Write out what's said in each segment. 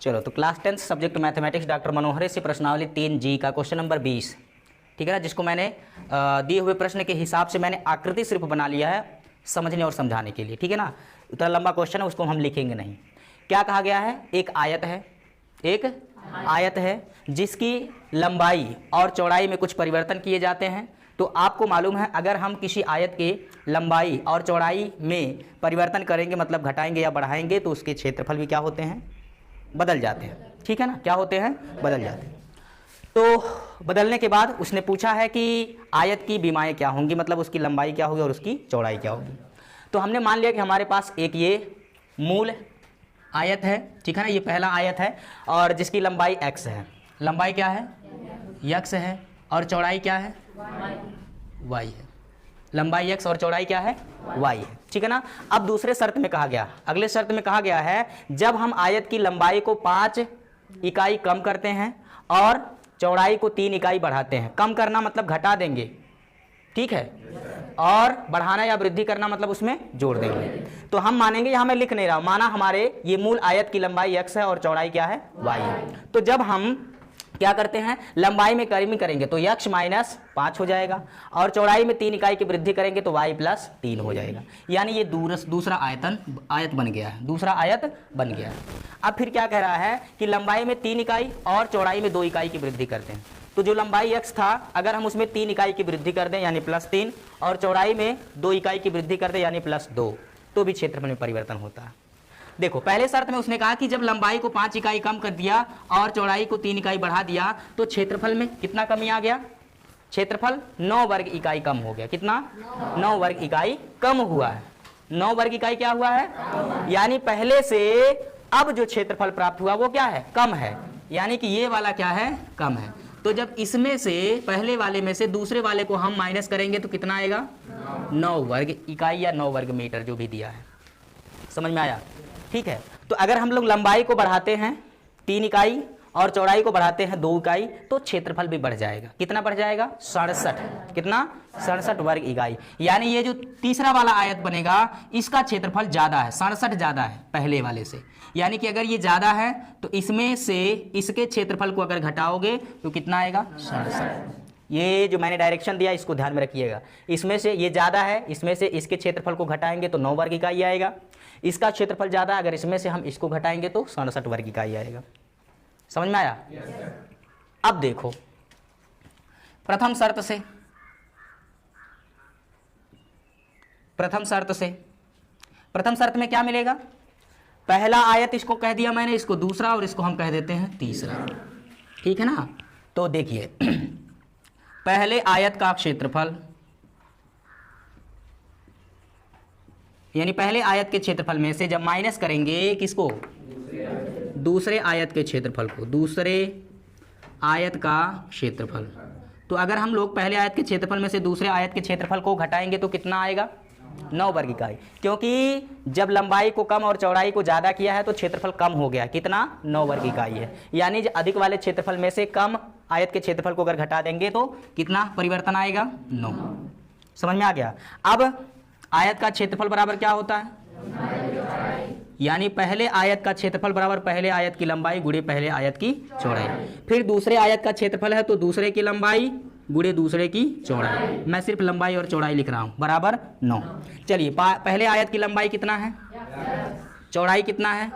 चलो तो class 10 subject mathematics doctor मनोहर से प्रश्नावली 3G का क्वेश्चन नंबर 20, ठीक है ना, जिसको मैंने दिए हुए प्रश्न के हिसाब से मैंने आकृति सिर्फ बना लिया है समझने और समझाने के लिए, ठीक है ना। इतना लंबा क्वेश्चन है उसको हम लिखेंगे नहीं। क्या कहा गया है, एक आयत है जिसकी लंबाई और चौड़ाई में कुछ परिवर्तन किए जाते हैं। तो आपको मालूम है अगर हम किसी आयत के लंबाई और चौड़ाई में परिवर्तन करेंगे, मतलब घटाएंगे या बढ़ाएंगे, तो उसके क्षेत्रफल भी क्या होते हैं, बदल जाते हैं, ठीक है ना। क्या होते हैं, बदल जाते हैं। तो बदलने के बाद उसने पूछा है कि आयत की विमाएँ क्या होंगी, मतलब उसकी लंबाई क्या होगी और उसकी चौड़ाई क्या होगी। तो हमने मान लिया कि हमारे पास एक ये मूल आयत है, ठीक है ना, ये पहला आयत है और जिसकी लंबाई x है। लंबाई क्या है, x है, और चौड़ाई क्या है, y है। लंबाई x और चौड़ाई क्या है, y है, ठीक है ना। अब दूसरे शर्त में कहा गया, अगले शर्त में कहा गया है जब हम आयत की लंबाई को 5 इकाई कम करते हैं और चौड़ाई को 3 इकाई बढ़ाते हैं। कम करना मतलब घटा देंगे, ठीक है, और बढ़ाना या वृद्धि करना मतलब उसमें जोड़ देंगे। तो हम मानेंगे, यहाँ मैं लिख नहीं रहा, माना हमारे ये मूल आयत की लंबाई x है और चौड़ाई क्या है, y है। तो जब हम क्या करते हैं, लंबाई में कमी करेंगे तो x माइनस 5 हो जाएगा और चौड़ाई में 3 इकाई की वृद्धि करेंगे तो y प्लस 3 हो जाएगा। यानी ये दूसरा आयत बन गया है, दूसरा आयत बन गया है। अब फिर क्या कह रहा है कि लंबाई में 3 इकाई और चौड़ाई में 2 इकाई की वृद्धि करते हैं। तो जो लंबाई x था अगर हम उसमें 3 इकाई की वृद्धि कर दें यानी +3 और चौड़ाई में 2 इकाई की वृद्धि कर दें यानी +2, तो भी क्षेत्रफल में परिवर्तन होता है। देखो पहले शर्त में उसने कहा कि जब लंबाई को 5 इकाई कम कर दिया और चौड़ाई को 3 इकाई बढ़ा दिया तो क्षेत्रफल में कितना कमी आ गया, क्षेत्रफल 9 वर्ग इकाई कम हो गया। कितना, 9 वर्ग इकाई कम हुआ है। 9 वर्ग इकाई क्या हुआ है, यानी पहले से अब जो क्षेत्रफल प्राप्त हुआ वो क्या है, कम है, यानी कि ये वाला क्या है, कम है। तो जब इसमें से पहले वाले में से दूसरे वाले को हम माइनस करेंगे तो कितना आएगा, 9 वर्ग इकाई या 9 वर्ग मीटर जो भी दिया है। समझ में आया, ठीक है। तो अगर हम लोग लंबाई को बढ़ाते हैं 3 इकाई और चौड़ाई को बढ़ाते हैं 2 इकाई तो क्षेत्रफल भी बढ़ जाएगा। कितना बढ़ जाएगा, 67, कितना, 67 वर्ग इकाई। यानी ये जो तीसरा वाला आयत बनेगा इसका क्षेत्रफल ज़्यादा है, 67 ज़्यादा है पहले वाले से। यानी कि अगर ये ज़्यादा है तो इसमें से इसके क्षेत्रफल को अगर घटाओगे तो कितना आएगा, 67। ये जो मैंने डायरेक्शन दिया इसको ध्यान में रखिएगा, इसमें से ये ज़्यादा है, इसमें से इसके क्षेत्रफल को घटाएंगे तो 9 वर्ग इकाई आएगा। इसका क्षेत्रफल ज़्यादा है, अगर इसमें से हम इसको घटाएंगे तो 67 वर्ग इकाई आएगा। समझ में आया? अब देखो प्रथम शर्त में क्या मिलेगा, पहला आयत इसको कह दिया मैंने, इसको दूसरा और इसको हम कह देते हैं तीसरा, ठीक है ना। तो देखिए पहले आयत का क्षेत्रफल यानी पहले आयत के क्षेत्रफल में से जब माइनस करेंगे किसको, दूसरे आयत के क्षेत्रफल को, दूसरे आयत का क्षेत्रफल, तो अगर हम लोग पहले आयत के क्षेत्रफल में से दूसरे आयत के क्षेत्रफल को घटाएंगे तो कितना आएगा, 9 वर्ग इकाई। क्योंकि जब लंबाई को कम और चौड़ाई को ज़्यादा किया है तो क्षेत्रफल कम हो गया, कितना, 9 वर्ग इकाई है। यानी अधिक वाले क्षेत्रफल में से कम आयत के क्षेत्रफल को अगर घटा देंगे तो कितना परिवर्तन आएगा, 9। समझ में आ गया। अब आयत का क्षेत्रफल बराबर क्या होता है, यानी पहले आयत का क्षेत्रफल बराबर पहले आयत की लंबाई गुणे पहले आयत की चौड़ाई। फिर दूसरे आयत का क्षेत्रफल है तो दूसरे की लंबाई गुणे दूसरे की चौड़ाई। मैं सिर्फ लंबाई और चौड़ाई लिख रहा हूं, बराबर 9। चलिए पहले आयत की लंबाई कितना है, चौड़ाई कितना है,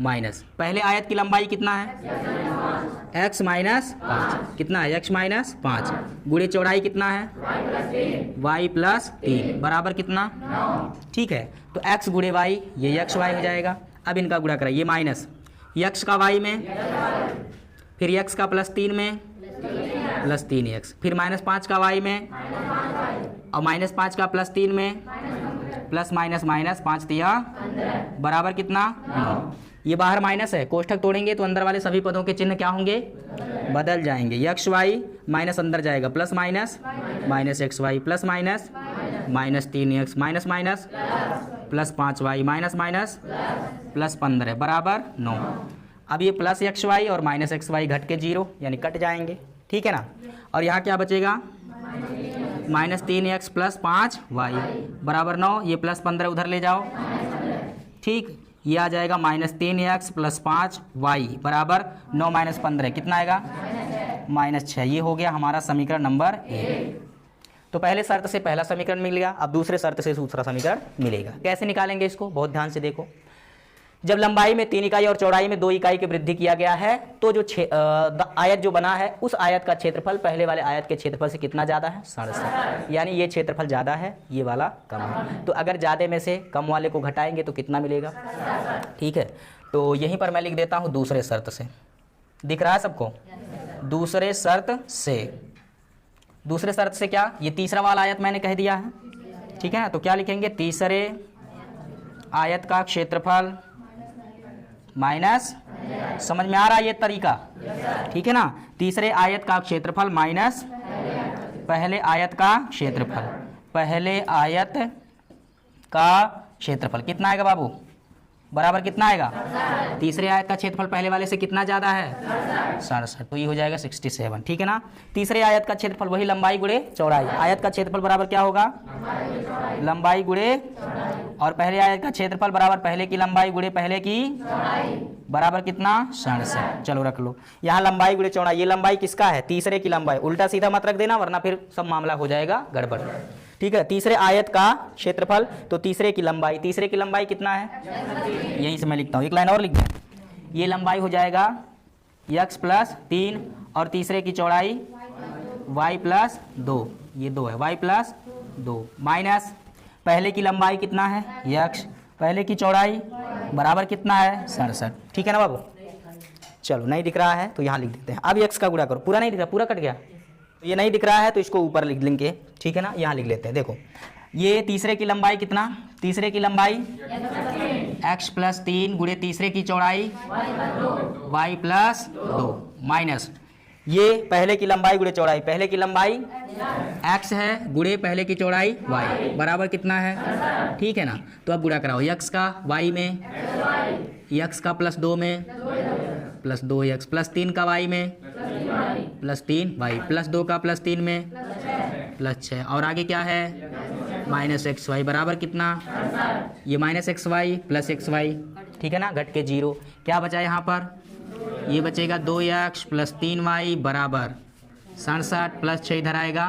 माइनस, पहले आयत की लंबाई कितना है, x माइनस 5, कितना है, x माइनस 5 गुणे चौड़ाई कितना है, y प्लस 3 बराबर कितना, 9। ठीक है, तो x गुणे y, ये x y हो जाएगा। अब इनका गुणा करें, ये माइनस x का y में, फिर x का +3 में, प्लस 3x, फिर -5 का y में और -5 का +3 में, प्लस माइनस माइनस 5 तिया बराबर कितना, 9। ये बाहर माइनस है, कोष्ठक तोड़ेंगे तो अंदर वाले सभी पदों के चिन्ह क्या होंगे, बदल जाएंगे। x y माइनस अंदर जाएगा, plus minus minus x y plus minus minus 3x minus minus plus 5y minus minus plus 15 बराबर 9। अब ये प्लस x y और माइनस x y घट के 0 यानी कट जाएंगे, ठीक है ना। और यहाँ क्या बचेगा, -3x प्लस 5y बराबर 9। ये प्लस 15 उधर ले जाओ, ठीक। ये आ जाएगा -3x + 5y बराबर 9 - 15 कितना आएगा -6। ये हो गया हमारा समीकरण नंबर 1। तो पहले शर्त से पहला समीकरण मिल गया, अब दूसरे शर्त से दूसरा समीकरण मिलेगा। कैसे निकालेंगे इसको, बहुत ध्यान से देखो। जब लंबाई में 3 इकाई और चौड़ाई में 2 इकाई की वृद्धि किया गया है तो जो आयत जो बना है उस आयत का क्षेत्रफल पहले वाले आयत के क्षेत्रफल से कितना ज़्यादा है 67, यानी ये क्षेत्रफल ज़्यादा है ये वाला कम है। तो अगर ज़्यादा में से कम वाले को घटाएंगे तो कितना मिलेगा, ठीक है। तो यहीं पर मैं लिख देता हूँ दूसरे शर्त से, दिख रहा है सबको, दूसरे शर्त से क्या, ये तीसरा वाला आयत मैंने कह दिया है, ठीक है ना। तो क्या लिखेंगे, तीसरे आयत का क्षेत्रफल माइनस, समझ में आ रहा है ये तरीका, ठीक है ना। तीसरे आयत का क्षेत्रफल माइनस पहले आयत का क्षेत्रफल, पहले आयत का क्षेत्रफल कितना आएगा बाबू, बराबर कितना आएगा, तीसरे आयत का क्षेत्रफल पहले वाले से कितना ज़्यादा है 67, तो ये हो जाएगा 67, ठीक है ना। तीसरे आयत का क्षेत्रफल वही लंबाई गुणे चौड़ाई, आयत का क्षेत्रफल बराबर क्या होगा, लंबाई गुणे, और पहले आयत का क्षेत्रफल बराबर पहले की लंबाई गुणे पहले की बराबर कितना 67। चलो रख लो, यहाँ लंबाई गुणे चौड़ाई, ये लंबाई किसका है, तीसरे की लंबाई, उल्टा सीधा मत रख देना वरना फिर सब मामला हो जाएगा गड़बड़, ठीक है। तीसरे आयत का क्षेत्रफल तो तीसरे की लंबाई, तीसरे की लंबाई कितना है, यहीं से मैं लिखता हूँ, एक लाइन और लिख दें, ये लंबाई हो जाएगा x + 3 और तीसरे की चौड़ाई y + 2, ये 2 है, y + 2 माइनस पहले की लंबाई कितना है x, पहले की चौड़ाई बराबर कितना है 67, ठीक है ना बाबू। चलो नहीं दिख रहा है तो यहाँ लिख देते हैं। अब x का गुणा करो, पूरा नहीं दिख रहा, पूरा कट गया, तो ये नहीं दिख रहा है तो इसको ऊपर लिख लेंगे, ठीक है ना। यहाँ लिख लेते हैं, देखो ये तीसरे की लंबाई कितना, तीसरे की लंबाई x + 3 गुणे तीसरे की चौड़ाई y + 2 माइनस ये पहले की लंबाई गुणे चौड़ाई, पहले की लंबाई x है गुणे पहले की चौड़ाई y बराबर कितना है, ठीक है ना। तो अब गुणा कराओ, x का y में, x का +2 में +2x, +3 का y में +3y, +2 का +3 में +6, और आगे क्या है -xy बराबर कितना, ये -xy + xy, ठीक है ना, घट के 0, क्या बचा यहाँ पर, ये बचेगा 2x + 3y बराबर 67 + 6 इधर आएगा,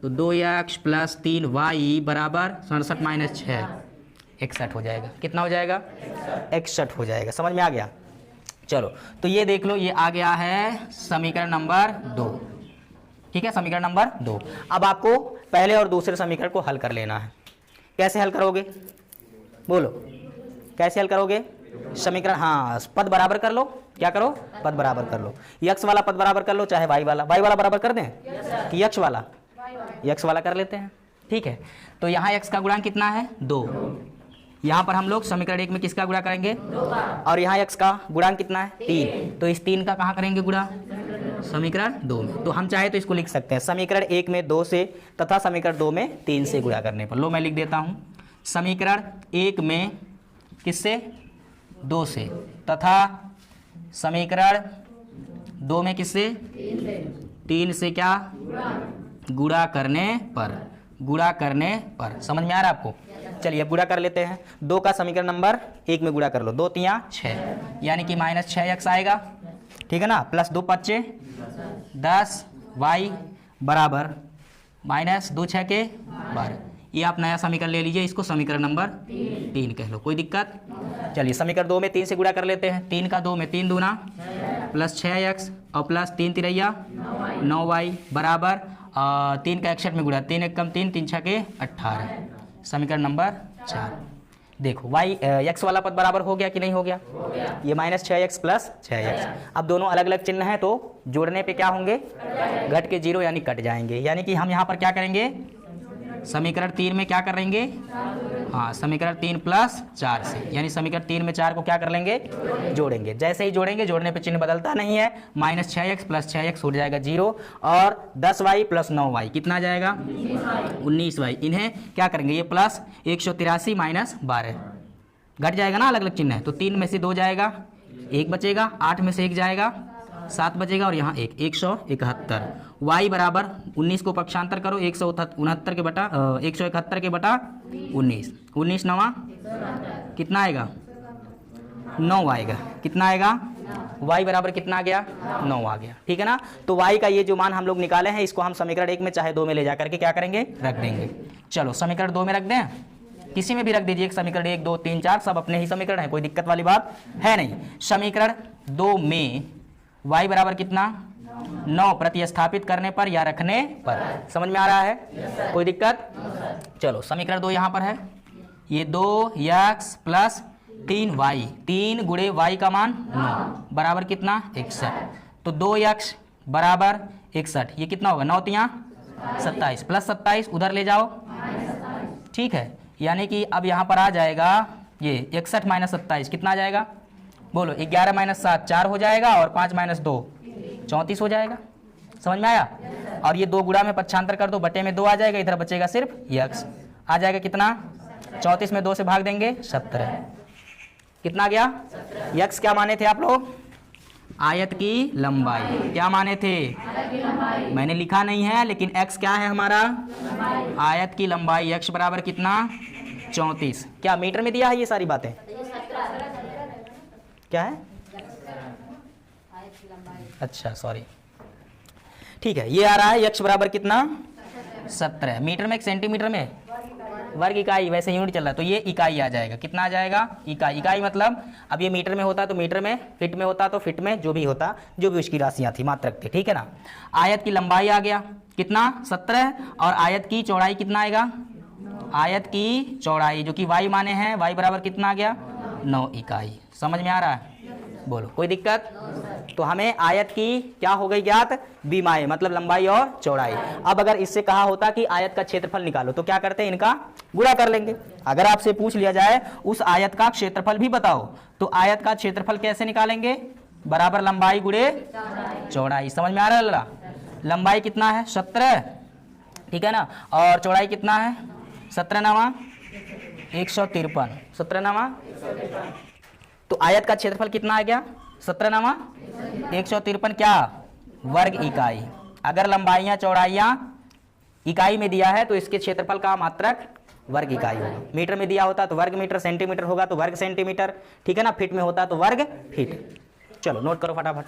तो 2x + 3y बराबर 67 - 6 61 हो जाएगा, कितना हो जाएगा 61 हो जाएगा, समझ में आ गया। चलो तो ये देख लो, ये आ गया है समीकरण नंबर 2, ठीक है, समीकरण नंबर 2। अब आपको पहले और दूसरे समीकरण को हल कर लेना है। कैसे हल करोगे, बोलो कैसे हल करोगे, समीकरण, हाँ पद बराबर कर लो, क्या करो, पद बराबर कर लो, x वाला पद बराबर कर लो चाहे y वाला बराबर कर दें कि x वाला कर लेते हैं, ठीक है। तो यहाँ x का गुणांक कितना है 2, यहाँ पर हम लोग समीकरण 1 में किसका गुणा करेंगे, और यहाँ x का गुणांक कितना है 3, तो इस 3 का कहाँ करेंगे गुणा, समीकरण 2 में। तो हम चाहे तो इसको लिख सकते हैं समीकरण 1 में 2 से तथा समीकरण 2 में 3 से गुणा करने पर। लो मैं लिख देता हूँ, समीकरण 1 में किससे 2 से तथा समीकरण 2 में किससे 3 से क्या गुणा करने पर, समझ में आ रहा है आपको। चलिए अब गुणा कर लेते हैं, 2 का समीकरण नंबर 1 में गुणा कर लो, 2 3 6 यानी कि -6x आएगा, ठीक है ना, +2 5 10 y बराबर -2 6 के 12। ये आप नया समीकरण ले लीजिए, इसको समीकरण नंबर 3 कह लो, कोई दिक्कत। चलिए समीकरण 2 में 3 से गुणा कर लेते हैं, 3 का 2 में 3 दूना +6x और +3 तिरैया 9y बराबर 3 का 61 में गुणा, 3 1 कम 3 3 6 के 18, समीकरण नंबर 4। देखो x वाला पद बराबर हो गया कि नहीं हो गया, ये -6x + 6x। अब दोनों अलग अलग चिन्ह हैं तो जोड़ने पे क्या होंगे, घट के 0 यानी कट जाएंगे, यानी कि हम यहाँ पर क्या करेंगे, समीकरण 3 में क्या करेंगे, हाँ समीकरण 3 + 4 से, यानी समीकरण 3 में 4 को क्या कर लेंगे, जोड़ेंगे। जैसे ही जोड़ेंगे, जोड़ने पे चिन्ह बदलता नहीं है, -6x + 6x हो जाएगा 0 और 10y + 9y कितना आ जाएगा 19y। इन्हें क्या करेंगे, ये प्लस 183 - 12 घट जाएगा ना, अलग अलग चिन्ह है, तो 3 में से 2 जाएगा, 1 बचेगा, 8 में से 1 जाएगा, 7 बचेगा और यहाँ 1 171 y बराबर 19 को पक्षांतर करो, 169 के बटा 171 के बटा 19 19 9 कितना आएगा 9 आएगा। कितना आएगा? y बराबर कितना आ गया? 9 आ गया। ठीक है ना। तो y का ये जो मान हम लोग निकाले हैं इसको हम समीकरण 1 में चाहे 2 में ले जा करके क्या करेंगे? रख देंगे। चलो समीकरण 2 में रख दें, किसी में भी रख दीजिए। समीकरण 1 2 3 4 सब अपने ही समीकरण है, कोई दिक्कत वाली बात है नहीं। समीकरण 2 में y बराबर कितना? 9 प्रतिस्थापित करने पर या रखने पर। समझ में आ रहा है? कोई दिक्कत? चलो समीकरण 2 यहाँ पर है, ये 2x प्लस 3y, 3 गुणे y का मान 9 बराबर कितना? 61। तो 2x बराबर 61, ये कितना होगा? 9 तियाँ 27 प्लस 27 उधर ले जाओ। ठीक है, यानी कि अब यहाँ पर आ जाएगा ये 61 माइनस 27 कितना आ जाएगा? बोलो। 11 माइनस 7 4 हो जाएगा और 5 माइनस 2 34 हो जाएगा। समझ में आया? और ये 2 गुणा में पक्षांतर कर दो, बटे में 2 आ जाएगा, इधर बचेगा सिर्फ x आ जाएगा। कितना? 34 में 2 से भाग देंगे 17। कितना आ गया? x क्या माने थे आप लोग? आयत की लंबाई। क्या माने थे? मैंने लिखा नहीं है, लेकिन x क्या है हमारा? आयत की लंबाई। x बराबर कितना? 34। क्या मीटर में दिया है ये सारी बातें? क्या है? अच्छा सॉरी, ठीक है। ये आ रहा है x बराबर कितना? 17। मीटर में, सेंटीमीटर में, वर्ग इकाई, वैसे यूनिट चल रहा है तो ये इकाई आ जाएगा। कितना आ जाएगा? इकाई। इकाई मतलब अब ये मीटर में होता तो मीटर में, फिट में होता तो फिट में, जो भी होता, जो भी उसकी राशियां थी, मात्रक थी। ठीक है ना। आयत की लंबाई आ गया कितना? 17। और आयत की चौड़ाई कितना आएगा? आयत की चौड़ाई जो कि y माने हैं, y बराबर कितना आ गया? 9 इकाई। समझ में आ रहा है? बोलो, कोई दिक्कत? तो हमें आयत की क्या हो गई ज्ञात? बीमाएं, मतलब लंबाई और चौड़ाई। अब अगर इससे कहा होता कि आयत का क्षेत्रफल निकालो तो क्या करते हैं? इनका गुणा कर लेंगे। अगर आपसे पूछ लिया जाए उस आयत का क्षेत्रफल भी बताओ, तो आयत का क्षेत्रफल कैसे निकालेंगे? बराबर लंबाई गुणे चौड़ाई। समझ में आ रहा है? लंबाई कितना है? 17। ठीक है ना। और चौड़ाई कितना है? 17 नामा 153। 17 नामा, तो आयत का क्षेत्रफल कितना आ गया? 17 नामा 153 क्या? वर्ग इकाई। अगर लंबाइयाँ चौड़ाइयाँ इकाई में दिया है तो इसके क्षेत्रफल का मात्रक वर्ग इकाई होगा। मीटर में दिया होता तो वर्ग मीटर, सेंटीमीटर होगा तो वर्ग सेंटीमीटर। ठीक है ना। फिट में होता तो वर्ग फिट। चलो नोट करो फटाफट।